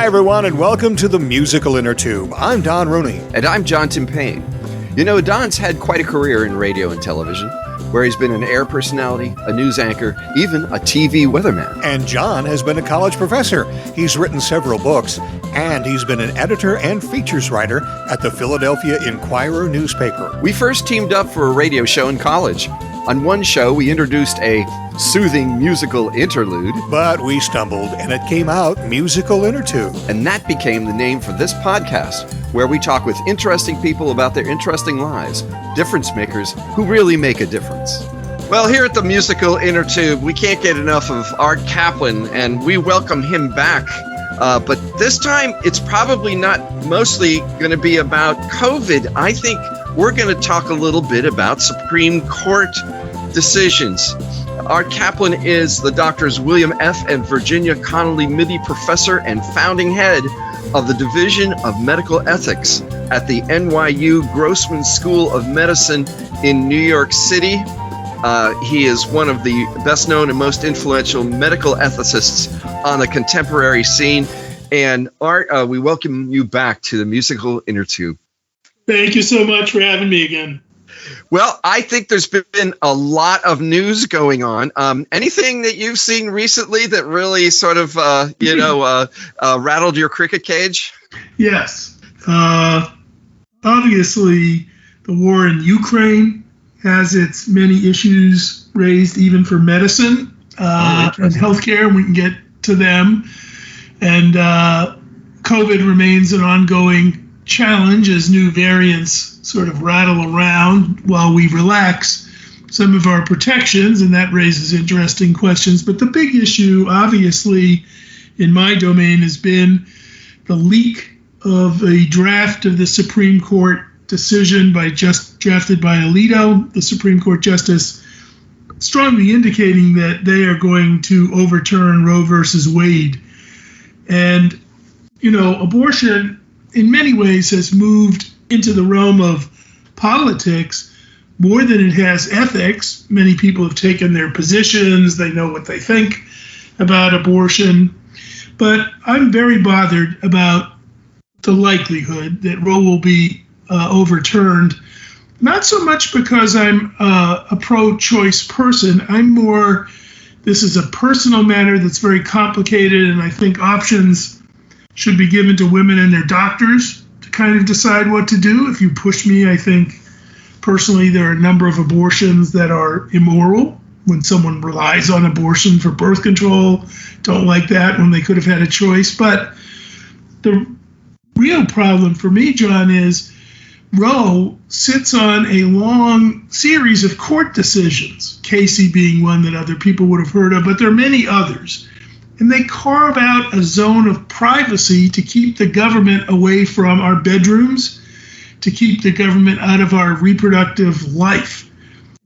Hi, everyone, and welcome to the Musical Innertube. I'm Don Rooney. And I'm John Timpane. You know, Don's had quite a career in radio and television, where he's been an air personality, a news anchor, even a TV weatherman. And John has been a college professor. He's written several books, and he's been an editor and features writer at the Philadelphia Inquirer newspaper. We first teamed up for a radio show in college. On one show, we introduced a soothing musical interlude. But we stumbled, and it came out Musical Innertube. And that became the name for this podcast, where we talk with interesting people about their interesting lives, difference makers who really make a difference. Well, here at the Musical Innertube, we can't get enough of Art Caplan, and we welcome him back. But this time, it's probably not mostly going to be about COVID. I think we're going to talk a little bit about Supreme Court decisions. Art Caplan is the Doctors William F. and Virginia Connolly Mitty Professor and founding head of the Division of Medical Ethics at the NYU Grossman School of Medicine in New York City. He is one of the best known and most influential medical ethicists on the contemporary scene. And Art, we welcome you back to the Musical Innertube. Thank you so much for having me again. Well, I think there's been a lot of news going on. Anything that you've seen recently that really sort of, rattled your cricket cage? Yes. Obviously, the war in Ukraine has its many issues raised even for medicine and healthcare, and we can get to them. And COVID remains an ongoing challenge as new variants sort of rattle around while we relax some of our protections, and that raises interesting questions. But the big issue, obviously, in my domain has been the leak of a draft of the Supreme Court decision drafted by Alito, the Supreme Court justice, strongly indicating that they are going to overturn Roe versus Wade. And, abortion in many ways has moved into the realm of politics more than it has ethics. Many people have taken their positions. They know what they think about abortion. But I'm very bothered about the likelihood that Roe will be overturned, not so much because I'm a pro-choice person. This is a personal matter that's very complicated, and I think options should be given to women and their doctors to kind of decide what to do. If you push me, I think personally there are a number of abortions that are immoral when someone relies on abortion for birth control. Don't like that when they could have had a choice. But the real problem for me, John, is Roe sits on a long series of court decisions, Casey being one that other people would have heard of, but there are many others. And they carve out a zone of privacy to keep the government away from our bedrooms, to keep the government out of our reproductive life.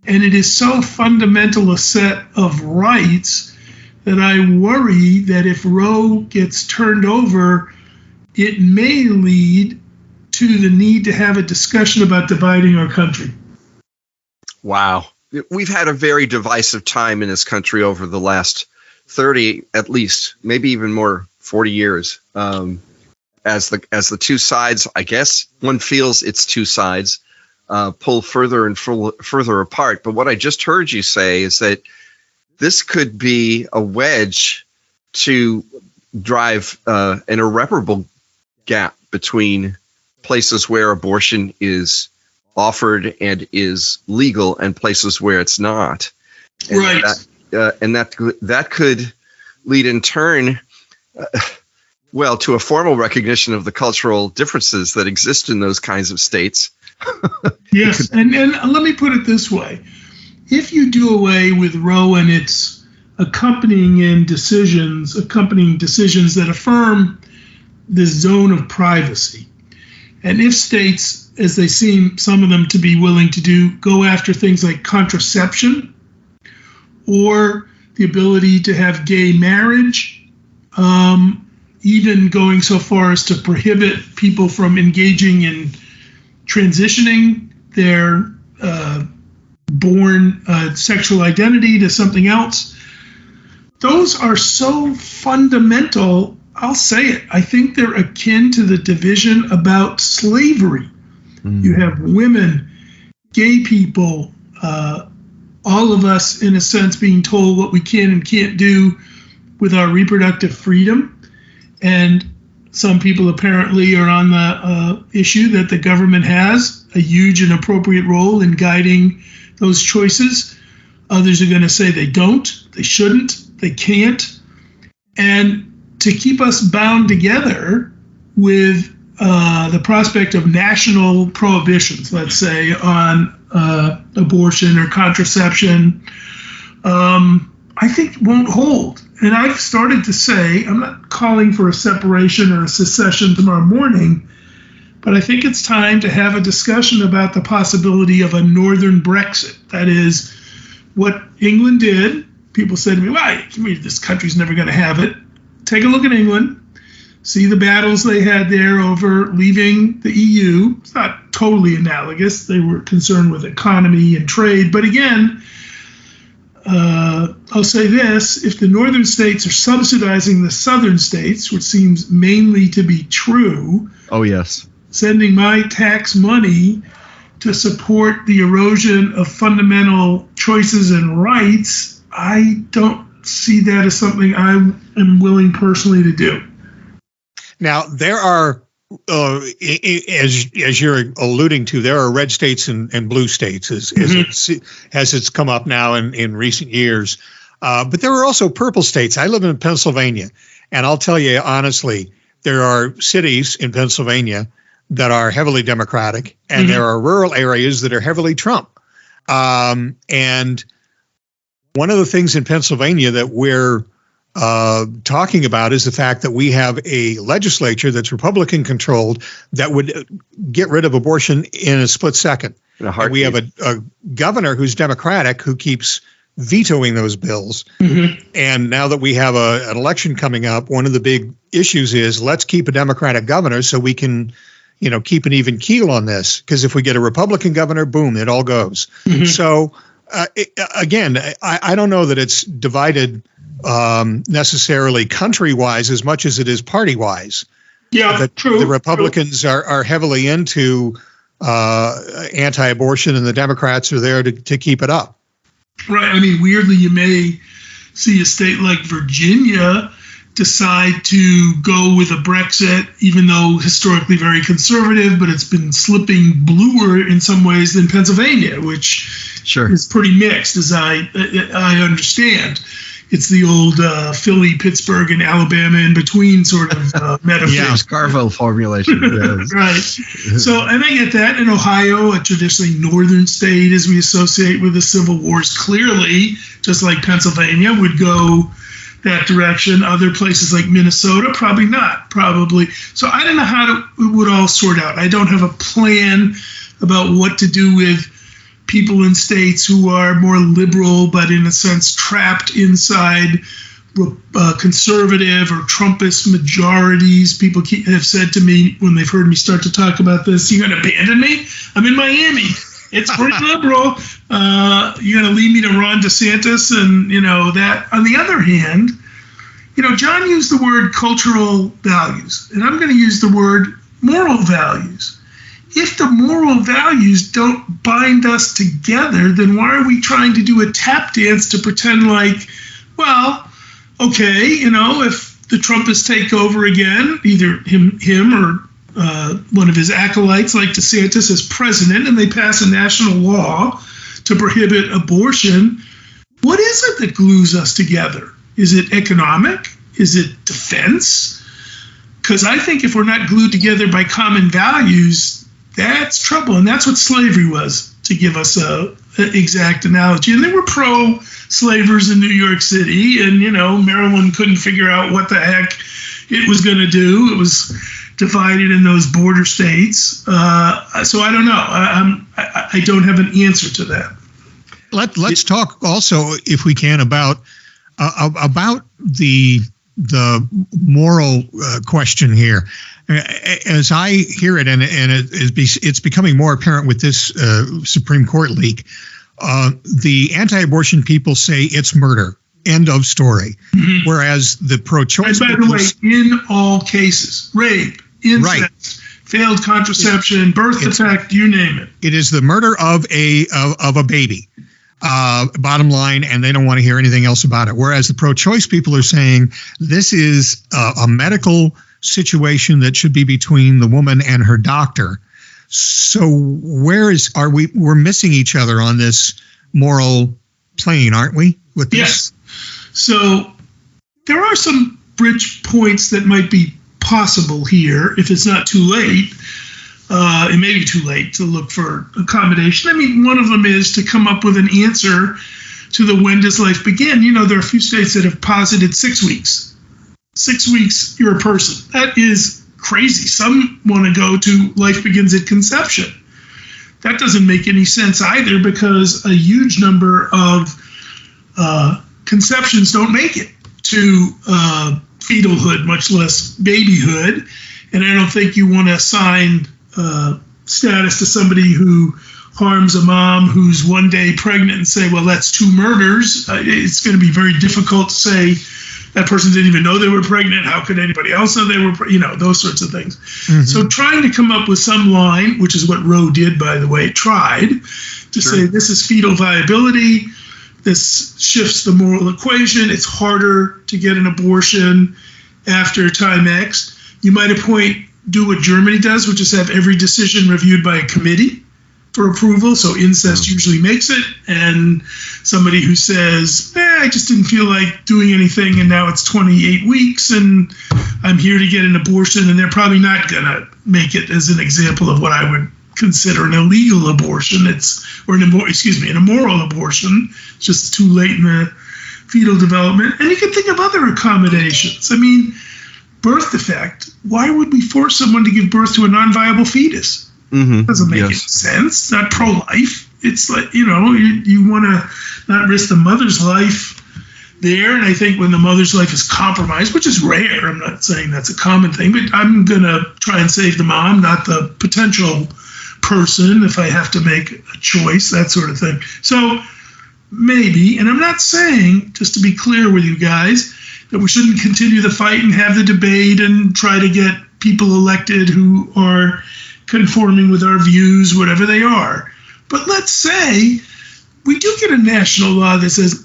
And it is so fundamental a set of rights that I worry that if Roe gets turned over, it may lead to the need to have a discussion about dividing our country. Wow. We've had a very divisive time in this country over the last 30, at least, maybe even more, 40 years. As the two sides, I guess one feels it's two sides, pull further and further apart. But what I just heard you say is that this could be a wedge to drive an irreparable gap between places where abortion is offered and is legal and places where it's not. And right. That could lead in turn, to a formal recognition of the cultural differences that exist in those kinds of states. Yes, and let me put it this way. If you do away with Roe and its accompanying decisions that affirm this zone of privacy, and if states, as they seem some of them to be willing to do, go after things like contraception or the ability to have gay marriage, even going so far as to prohibit people from engaging in transitioning their born sexual identity to something else. Those are so fundamental, I'll say it. I think they're akin to the division about slavery. You have women, gay people, all of us, in a sense, being told what we can and can't do with our reproductive freedom. And some people apparently are on the issue that the government has a huge and appropriate role in guiding those choices. Others are going to say they don't, they shouldn't, they can't. And to keep us bound together with the prospect of national prohibitions, let's say, on abortion or contraception, I think won't hold. And I've started to say, I'm not calling for a separation or a secession tomorrow morning, but I think it's time to have a discussion about the possibility of a northern Brexit. That is what England did. People said to me, why? This country's never going to have it. Take a look at England. See the battles they had there over leaving the EU. It's not totally analogous. They were concerned with economy and trade. But again, I'll say this, if the northern states are subsidizing the southern states, which seems mainly to be true. Oh, yes. Sending my tax money to support the erosion of fundamental choices and rights, I don't see that as something I am willing personally to do. Now, there are, as you're alluding to, there are red states and blue states as it's come up now in recent years. But there are also purple states. I live in Pennsylvania, and I'll tell you honestly, there are cities in Pennsylvania that are heavily Democratic, and there are rural areas that are heavily Trump. And one of the things in Pennsylvania that we're talking about is the fact that we have a legislature that's Republican controlled that would get rid of abortion in a split second. And we have a governor who's Democratic who keeps vetoing those bills. And now that we have an election coming up, one of the big issues is let's keep a Democratic governor so we can, keep an even keel on this. Because if we get a Republican governor, boom, it all goes. So again, I don't know that it's divided necessarily country-wise as much as it is party-wise. Yeah, true. The Republicans are heavily into anti-abortion, and the Democrats are there to keep it up. Right. I mean, weirdly, you may see a state like Virginia decide to go with a Brexit, even though historically very conservative, but it's been slipping bluer in some ways than Pennsylvania, which is pretty mixed, as I understand. It's the old Philly, Pittsburgh, and Alabama in between sort of metaphor. Yeah, Scarville formulation. Yes. Right. So, and I get that. In Ohio, a traditionally northern state, as we associate with the Civil Wars, clearly, just like Pennsylvania, would go that direction. Other places like Minnesota, probably not. So I don't know how it would all sort out. I don't have a plan about what to do with people in states who are more liberal, but in a sense trapped inside conservative or Trumpist majorities. People have said to me when they've heard me start to talk about this, "You're going to abandon me? I'm in Miami. It's pretty liberal. You're going to leave me to Ron DeSantis?" And, that. On the other hand, John used the word cultural values, and I'm going to use the word moral values. If the moral values don't bind us together, then why are we trying to do a tap dance to pretend like, well, okay, if the Trumpists take over again, either him or one of his acolytes like DeSantis as president, and they pass a national law to prohibit abortion, what is it that glues us together? Is it economic? Is it defense? Because I think if we're not glued together by common values, that's trouble. And that's what slavery was, to give us an exact analogy. And there were pro-slavers in New York City, and, Maryland couldn't figure out what the heck it was going to do. It was divided in those border states. So I don't know. I don't have an answer to that. Let's talk also, if we can, about the moral question here. As I hear it, and it's becoming more apparent with this Supreme Court leak, the anti-abortion people say it's murder. End of story. Mm-hmm. Whereas the pro-choice. And by the way, in all cases, rape, incest, failed contraception, birth defect, you name it. It is the murder of a baby. Bottom line, and they don't want to hear anything else about it. Whereas the pro-choice people are saying this is a medical situation that should be between the woman and her doctor. So we're missing each other on this moral plane, aren't we? With this? Yes. So there are some bridge points that might be possible here if it's not too late. It may be too late to look for accommodation. I mean, one of them is to come up with an answer to the when does life begin. You know, there are a few states that have posited 6 weeks. 6 weeks, you're a person. That is crazy. Some want to go to life begins at conception. That doesn't make any sense either, because a huge number of conceptions don't make it to fetalhood, much less babyhood. And I don't think you want to assign status to somebody who harms a mom who's one day pregnant and say, well, that's 2 murders. It's going to be very difficult to say that person didn't even know they were pregnant. How could anybody else know they were, those sorts of things. Mm-hmm. So trying to come up with some line, which is what Roe did, by the way, tried to say this is fetal viability. This shifts the moral equation. It's harder to get an abortion after time X. You might do what Germany does, which is have every decision reviewed by a committee for approval. So incest usually makes it. And somebody who says, I just didn't feel like doing anything, and now it's 28 weeks, and I'm here to get an abortion, and they're probably not going to make it as an example of what I would consider an illegal abortion. An immoral abortion. It's just too late in the fetal development. And you can think of other accommodations. I mean, birth defect. Why would we force someone to give birth to a non-viable fetus? Mm-hmm. Doesn't make any sense. It's not pro-life. It's like, you want to not risk the mother's life there. And I think when the mother's life is compromised, which is rare, I'm not saying that's a common thing, but I'm going to try and save the mom, not the potential person, if I have to make a choice, that sort of thing. So maybe, and I'm not saying, just to be clear with you guys, that we shouldn't continue the fight and have the debate and try to get people elected who are conforming with our views, whatever they are. But let's say we do get a national law that says,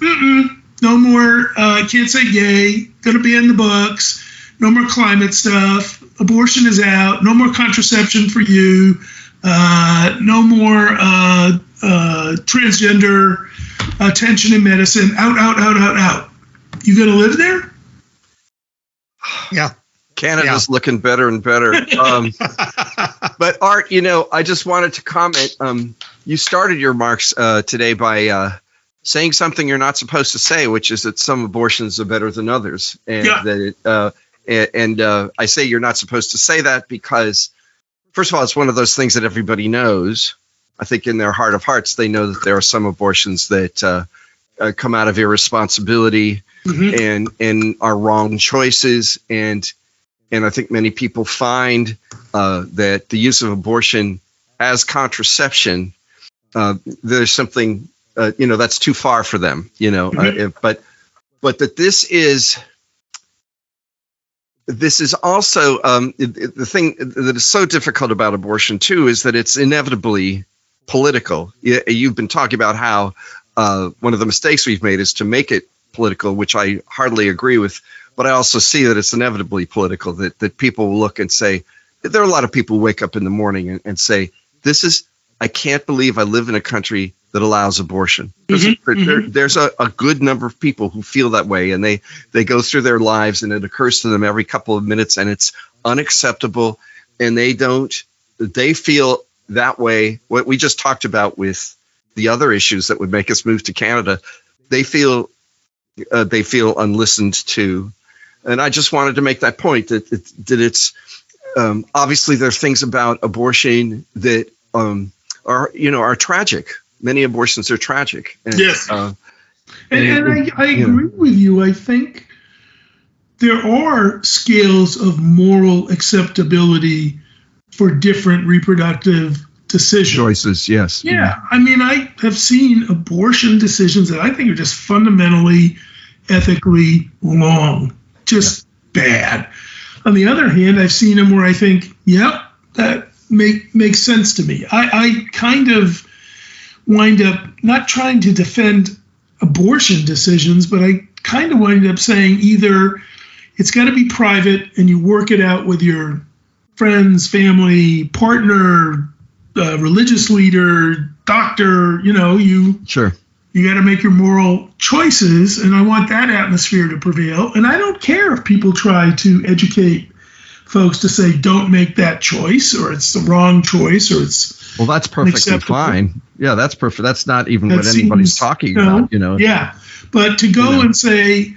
no more, can't say gay, going to be in the books, no more climate stuff, abortion is out, no more contraception for you, no more transgender attention in medicine, out. You going to live there? Yeah. Canada's looking better and better. But Art, I just wanted to comment. You started your remarks today by saying something you're not supposed to say, which is that some abortions are better than others. And I say you're not supposed to say that because, first of all, it's one of those things that everybody knows. I think in their heart of hearts, they know that there are some abortions that come out of irresponsibility and are wrong choices. And I think many people find that the use of abortion as contraception, there's something, that's too far for them, but that this is also the thing that is so difficult about abortion too, is that it's inevitably political. You've been talking about how one of the mistakes we've made is to make it political, which I hardly agree with. But I also see that it's inevitably political, that people will look and say, there are a lot of people who wake up in the morning and say, I can't believe I live in a country that allows abortion. There's a good number of people who feel that way, and they go through their lives and it occurs to them every couple of minutes, and it's unacceptable. And they feel that way. What we just talked about with the other issues that would make us move to Canada, they feel unlistened to. And I just wanted to make that point that it's obviously there are things about abortion that are tragic. Many abortions are tragic. And, yes. And I agree with you. I think there are scales of moral acceptability for different reproductive decisions. Choices, yes. Yeah. I mean, I have seen abortion decisions that I think are just fundamentally ethically wrong, just bad. On the other hand, I've seen them where I think, yep, that makes sense to me. I kind of wind up not trying to defend abortion decisions, but I kind of wind up saying either it's got to be private and you work it out with your friends, family, partner, religious leader, doctor, you got to make your moral choices, and I want that atmosphere to prevail. And I don't care if people try to educate folks to say, don't make that choice, or it's the wrong choice, or it's well, that's perfectly fine. Yeah, that's perfect. That's not even what anybody's talking about, Yeah, but to go and say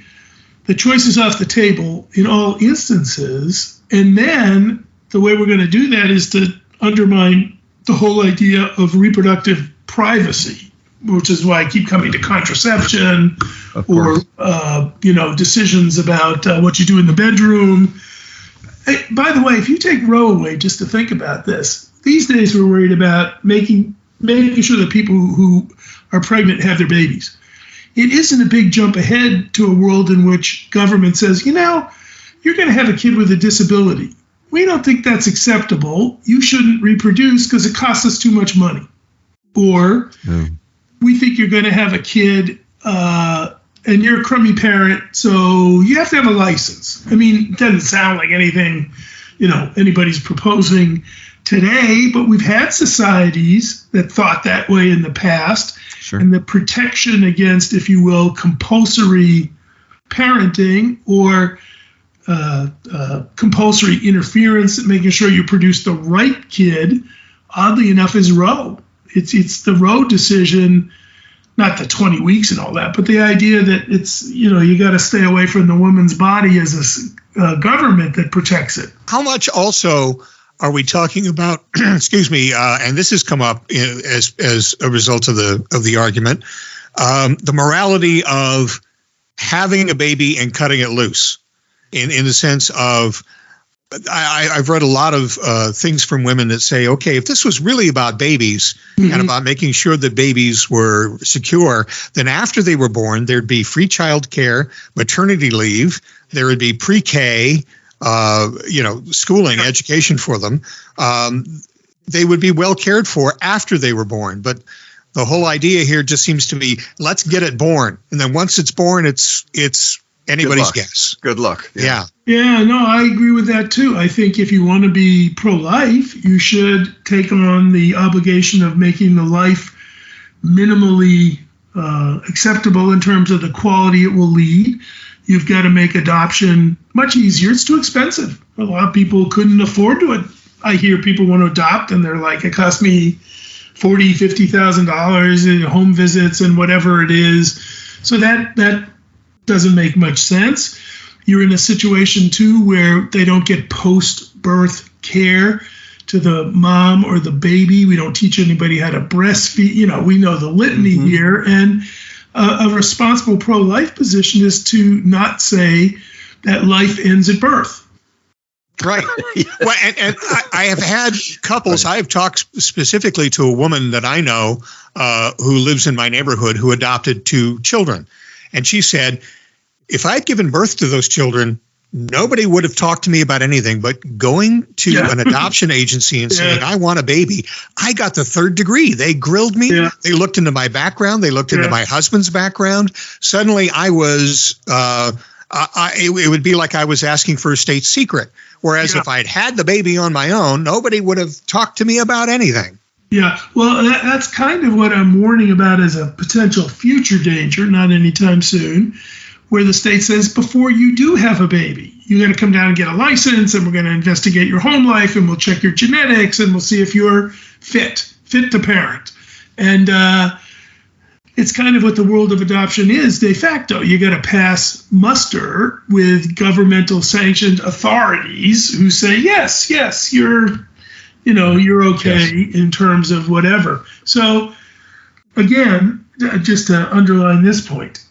the choice is off the table in all instances, and then the way we're going to do that is to undermine the whole idea of reproductive privacy, which is why I keep coming to contraception or, decisions about what you do in the bedroom. Hey, by the way, if you take Roe away, just to think about this, these days we're worried about making sure that people who are pregnant have their babies. It isn't a big jump ahead to a world in which government says, you're going to have a kid with a disability. We don't think that's acceptable. You shouldn't reproduce because it costs us too much money. Or we think you're going to have a kid and you're a crummy parent, so you have to have a license. I mean, it doesn't sound like anything, anybody's proposing today, but we've had societies that thought that way in the past. Sure. And the protection against, if you will, compulsory parenting or compulsory interference, making sure you produce the right kid, oddly enough, is Roe. It's the Roe decision, not the 20 weeks and all that, but the idea that it's, you got to stay away from the woman's body as a government that protects it. How much also are we talking about, excuse me, and this has come up as a result of the argument, the morality of having a baby and cutting it loose in the sense of, I've read a lot of things from women that say, okay, if this was really about babies and about making sure that babies were secure, then after they were born, there'd be free child care, maternity leave, there would be pre-K, schooling, education for them. They would be well cared for after they were born. But the whole idea here just seems to be, let's get it born. And then once it's born, it's anybody's guess. Good luck. Yeah. Yeah, no, I agree with that too. I think if you want to be pro-life, you should take on the obligation of making the life minimally acceptable in terms of the quality it will lead. You've got to make adoption much easier. It's too expensive. A lot of people couldn't afford to it. I hear people want to adopt and they're like, it cost me $40,000, $50,000 in home visits and whatever it is. So that doesn't make much sense. You're in a situation too where they don't get post-birth care to the mom or the baby. We don't teach anybody how to breastfeed. We know the litany here. And a responsible pro-life position is to not say that life ends at birth. Right. Well, and I have had couples. I have talked specifically to a woman that I know who lives in my neighborhood who adopted 2 children. And she said, if I'd given birth to those children, nobody would have talked to me about anything, but going to an adoption agency and saying, I want a baby, I got the 3rd degree. They grilled me. Yeah. They looked into my background. They looked into my husband's background. Suddenly I was, it would be like I was asking for a state secret. Whereas if I'd had the baby on my own, nobody would have talked to me about anything. Yeah, well, that's kind of what I'm warning about as a potential future danger, not anytime soon, where the state says, before you do have a baby, you got to come down and get a license, and we're going to investigate your home life, and we'll check your genetics, and we'll see if you're fit to parent. And it's kind of what the world of adoption is de facto. You got to pass muster with governmental sanctioned authorities who say, yes, you're okay in terms of whatever. So again, just to underline this point,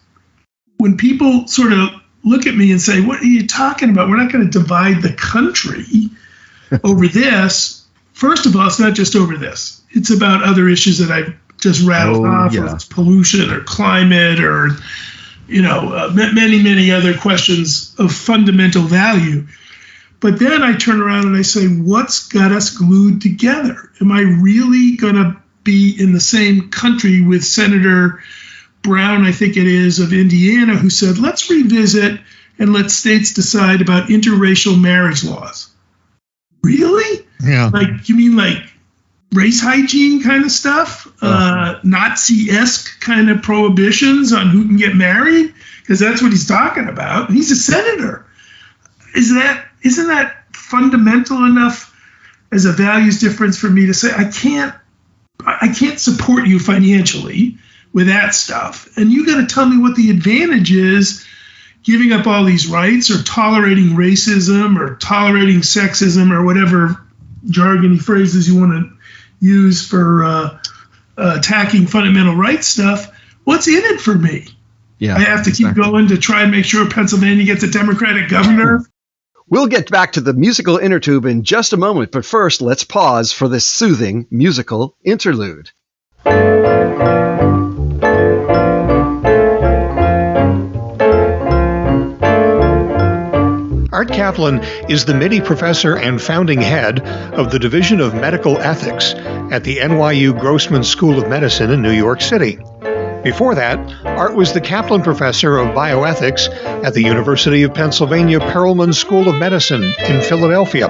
when people sort of look at me and say, what are you talking about? We're not going to divide the country over this. First of all, it's not just over this. It's about other issues that I've just rattled off, whether it's pollution or climate or many other questions of fundamental value. But then I turn around and I say, what's got us glued together? Am I really going to be in the same country with Senator Brown, I think it is, of Indiana, who said, let's revisit and let states decide about interracial marriage laws? Really? Yeah. Like, you mean like race hygiene kind of stuff? Nazi-esque kind of prohibitions on who can get married? Because that's what he's talking about. He's a senator. Isn't that fundamental enough as a values difference for me to say I can't support you financially with that stuff, and you got to tell me what the advantage is giving up all these rights or tolerating racism or tolerating sexism or whatever jargony phrases you want to use for attacking fundamental rights stuff. What's in it for me? Yeah, I have to keep going to try and make sure Pennsylvania gets a Democratic governor. We'll get back to the musical Innertube in just a moment, but first, let's pause for this soothing musical interlude. Art Caplan is the Mitty Professor and founding head of the Division of Medical Ethics at the NYU Grossman School of Medicine in New York City. Before that, Art was the Caplan Professor of Bioethics at the University of Pennsylvania Perelman School of Medicine in Philadelphia,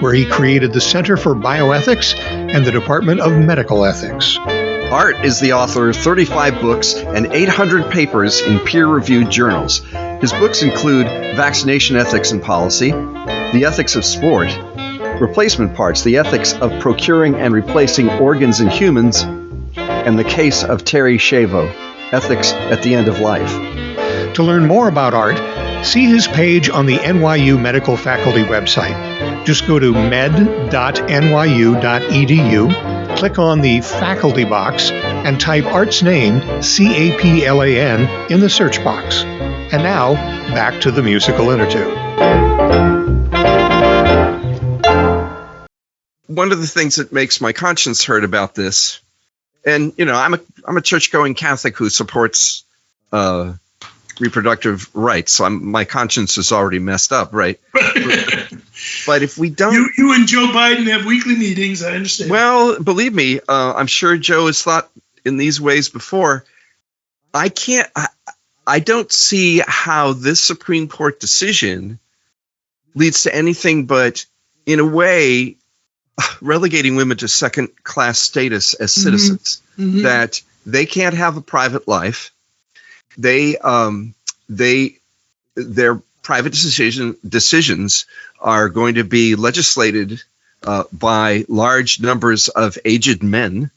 where he created the Center for Bioethics and the Department of Medical Ethics. Art is the author of 35 books and 800 papers in peer-reviewed journals. His books include Vaccination Ethics and Policy, The Ethics of Sport, Replacement Parts, The Ethics of Procuring and Replacing Organs in Humans, and The Case of Terry Shavo, Ethics at the End of Life. To learn more about Art, see his page on the NYU Medical Faculty website. Just go to med.nyu.edu, click on the faculty box, and type Art's name, Caplan, in the search box. And now, back to the musical Innertube. One of the things that makes my conscience hurt about this, and I'm a church-going Catholic who supports reproductive rights, so my conscience is already messed up, right? But if we don't, you and Joe Biden have weekly meetings. I understand. Well, believe me, I'm sure Joe has thought in these ways before. I don't see how this Supreme Court decision leads to anything but, in a way, relegating women to second-class status as citizens. Mm-hmm. That they can't have a private life. Their private decisions are going to be legislated by large numbers of aged men,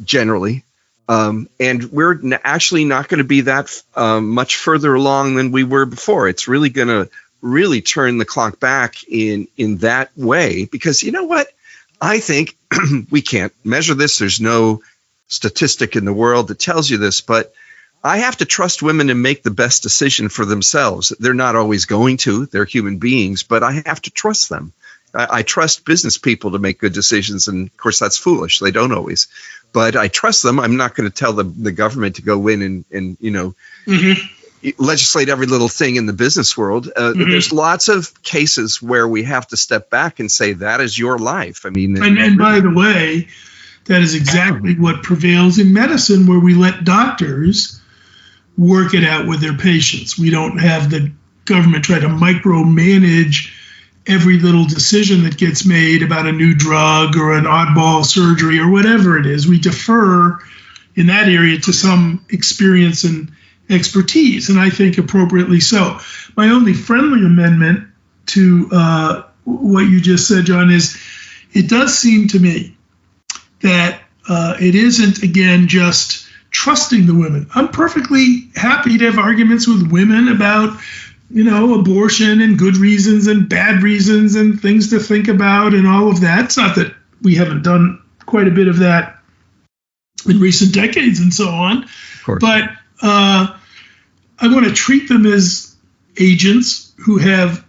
generally. And we're actually not going to be that much further along than we were before. It's really going to turn the clock back in that way, because you know what? I think we can't measure this. There's no statistic in the world that tells you this, but I have to trust women to make the best decision for themselves. They're not always going to. They're human beings, but I have to trust them. I trust business people to make good decisions, and of course that's foolish. They don't always, but I trust them. I'm not going to tell the government to go in and legislate every little thing in the business world. There's lots of cases where we have to step back and say that is your life. I mean, and by the way, that is exactly what prevails in medicine, where we let doctors work it out with their patients. We don't have the government try to micromanage every little decision that gets made about a new drug or an oddball surgery or whatever it is. We defer in that area to some experience and expertise, and I think appropriately so. My only friendly amendment to what you just said, John, is it does seem to me that it isn't, again, just trusting the women. I'm perfectly happy to have arguments with women about, abortion and good reasons and bad reasons and things to think about and all of that. It's not that we haven't done quite a bit of that in recent decades and so on. Of course. But I want to treat them as agents who have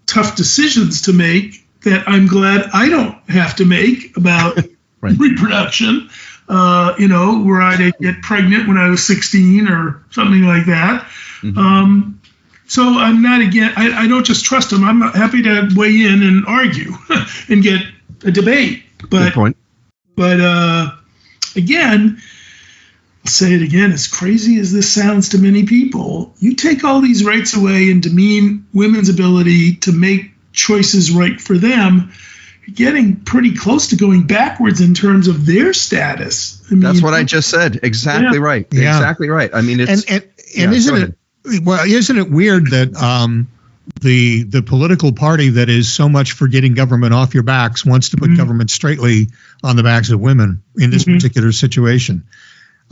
tough decisions to make that I'm glad I don't have to make about right. reproduction. were I to get pregnant when I was 16 or something like that. Mm-hmm. So I'm not I don't just trust them. I'm happy to weigh in and argue and get a debate. But, good point. But again, I'll say it again, as crazy as this sounds to many people, you take all these rights away and demean women's ability to make choices right for them, you're getting pretty close to going backwards in terms of their status. I mean, that's what I just said. Exactly right. Yeah. Exactly right. I mean, it's and isn't it weird that the political party that is so much for getting government off your backs wants to put government straightly on the backs of women in this particular situation?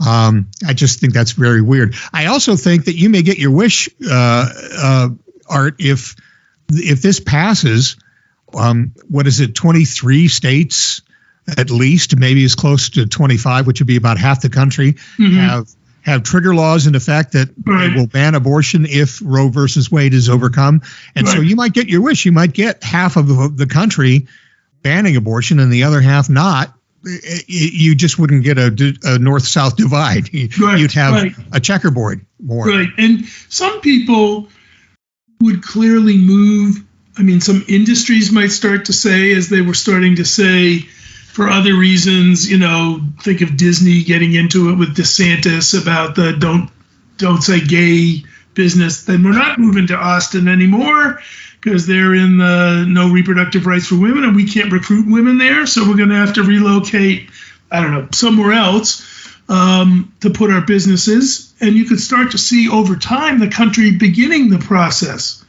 I just think that's very weird. I also think that you may get your wish, Art, if this passes. 23 states at least, maybe as close to 25, which would be about half the country, have trigger laws in effect that will ban abortion if Roe versus Wade is overcome. And so you might get your wish. You might get half of the country banning abortion and the other half not. You just wouldn't get a north-south divide. You'd have a checkerboard more. Right. And some people would clearly move. I mean, some industries might start to say, as they were starting to say for other reasons, think of Disney getting into it with DeSantis about the don't say gay business. Then we're not moving to Austin anymore because they're in the no reproductive rights for women and we can't recruit women there. So we're going to have to relocate, somewhere else to put our businesses. And you could start to see over time the country beginning the process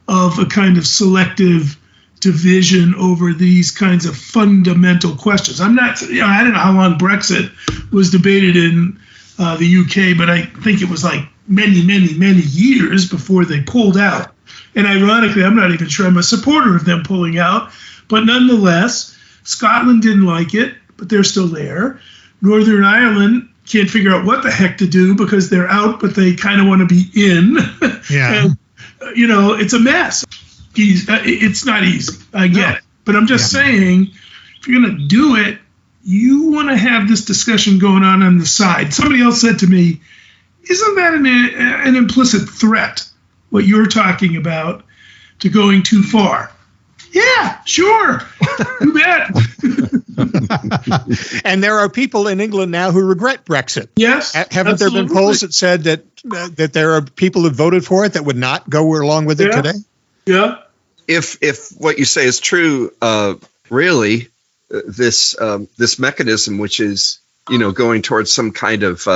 of a kind of selective division over these kinds of fundamental questions. I don't know how long Brexit was debated in the UK, but I think it was like many, many, many years before they pulled out. And ironically, I'm not even sure I'm a supporter of them pulling out, but nonetheless, Scotland didn't like it, but they're still there. Northern Ireland can't figure out what the heck to do because they're out, but they kind of want to be in. Yeah. And, it's a mess. It's not easy. I get it. But I'm just saying, if you're going to do it, you want to have this discussion going on the side. Somebody else said to me, isn't that an implicit threat, what you're talking about, to going too far? Yeah, sure. You bet. And there are people in England now who regret Brexit. Yes. Haven't there been polls that said that there are people who voted for it that would not go along with it today? Yeah. If what you say is true, really, this mechanism, which is going towards some kind of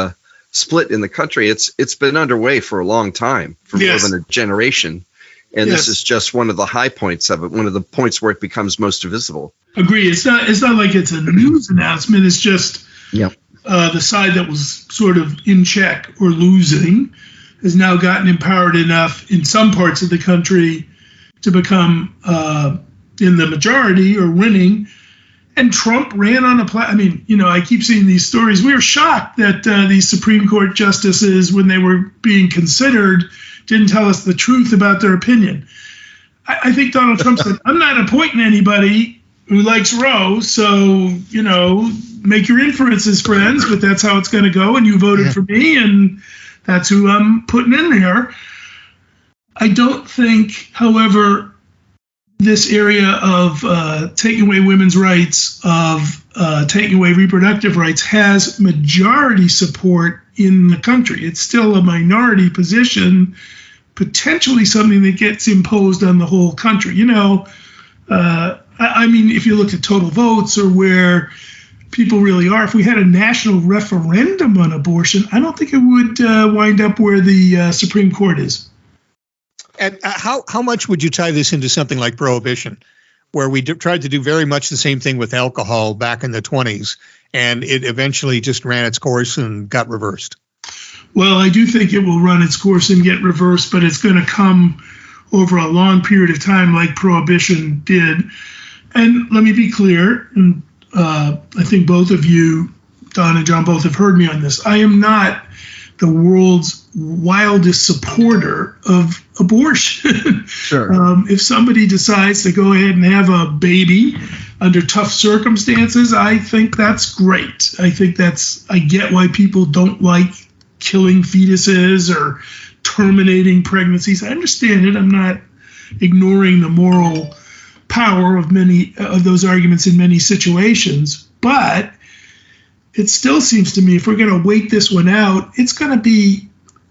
split in the country, it's been underway for a long time, for more than a generation. And this is just one of the high points of it, one of the points where it becomes most visible. Agree. It's not like it's a news announcement. It's just the side that was sort of in check or losing has now gotten empowered enough in some parts of the country to become in the majority or winning. And Trump ran on I keep seeing these stories. We were shocked that these Supreme Court justices, when they were being considered, didn't tell us the truth about their opinion. I think Donald Trump said, I'm not appointing anybody who likes Roe, so, make your inferences, friends, but that's how it's going to go, and you voted for me, and that's who I'm putting in there. I don't think, however, this area of taking away women's rights, of taking away reproductive rights, has majority support in the country. It's still a minority position, potentially something that gets imposed on the whole country. If you looked at total votes or where people really are, if we had a national referendum on abortion, I don't think it would wind up where the Supreme Court is. And how much would you tie this into something like prohibition, where we tried to do very much the same thing with alcohol back in the 20s, and it eventually just ran its course and got reversed? Well, I do think it will run its course and get reversed, but it's going to come over a long period of time like prohibition did. And let me be clear, and I think both of you, Don and John, both have heard me on this. I am not the world's wildest supporter of abortion. Sure. If somebody decides to go ahead and have a baby under tough circumstances, I think that's great. I get why people don't like killing fetuses or terminating pregnancies. I understand it. I'm not ignoring the moral power of many of those arguments in many situations, but it still seems to me if we're going to wait this one out, it's going to be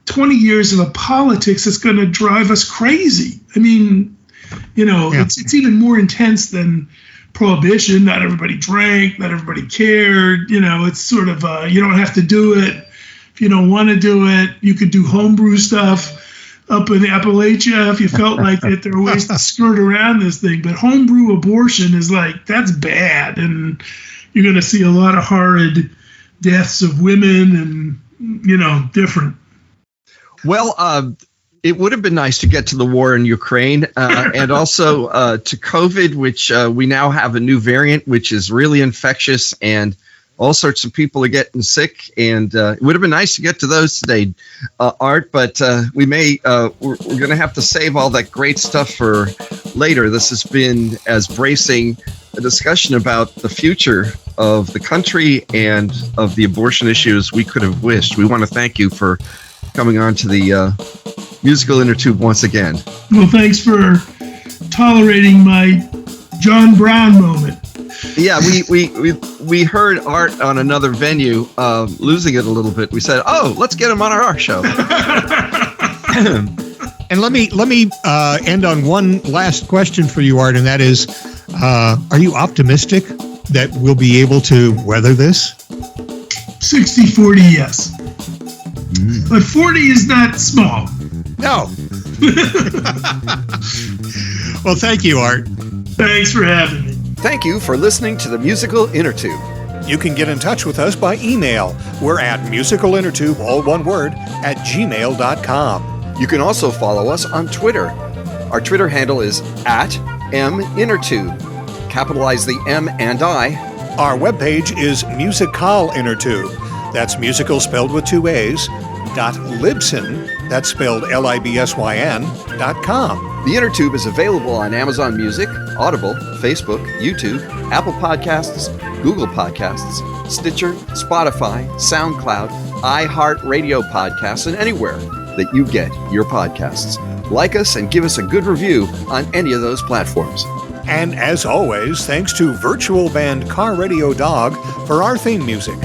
20 years of a politics that's going to drive us crazy. I mean, it's even more intense than prohibition. Not everybody drank, not everybody cared. It's sort of you don't have to do it if you don't want to do it. You could do homebrew stuff up in Appalachia if you felt like it. There are ways to skirt around this thing, but homebrew abortion is that's bad, and you're going to see a lot of horrid deaths of women and different. Well, it would have been nice to get to the war in Ukraine and also to COVID, which we now have a new variant, which is really infectious, and all sorts of people are getting sick. And it would have been nice to get to those today, Art, but we're going to have to save all that great stuff for later. This has been as bracing a discussion about the future of the country and of the abortion issues we could have wished. We want to thank you for coming on to the Musical Innertube once again. Well, thanks for tolerating my John Brown moment. Yeah, we heard Art on another venue losing it a little bit. We said, "Oh, let's get him on our show." And let me end on one last question for you, Art, and that is, are you optimistic that we'll be able to weather this? 60-40, yes. But 40 is not small. No. Well, thank you, Art. Thanks for having me. Thank you for listening to the Musical Innertube. You can get in touch with us by email. We're at musicalinnertube, all one word, @gmail.com. You can also follow us on Twitter. Our Twitter handle is @MInnertube. Capitalize the M and I. Our webpage is Musical Innertube. That's musical spelled with 2 A's, .libsyn, that's spelled LIBSYN.com. The Innertube is available on Amazon Music, Audible, Facebook, YouTube, Apple Podcasts, Google Podcasts, Stitcher, Spotify, SoundCloud, iHeartRadio Podcasts, and anywhere that you get your podcasts. Like us and give us a good review on any of those platforms. And as always, thanks to virtual band Car Radio Dog for our theme music.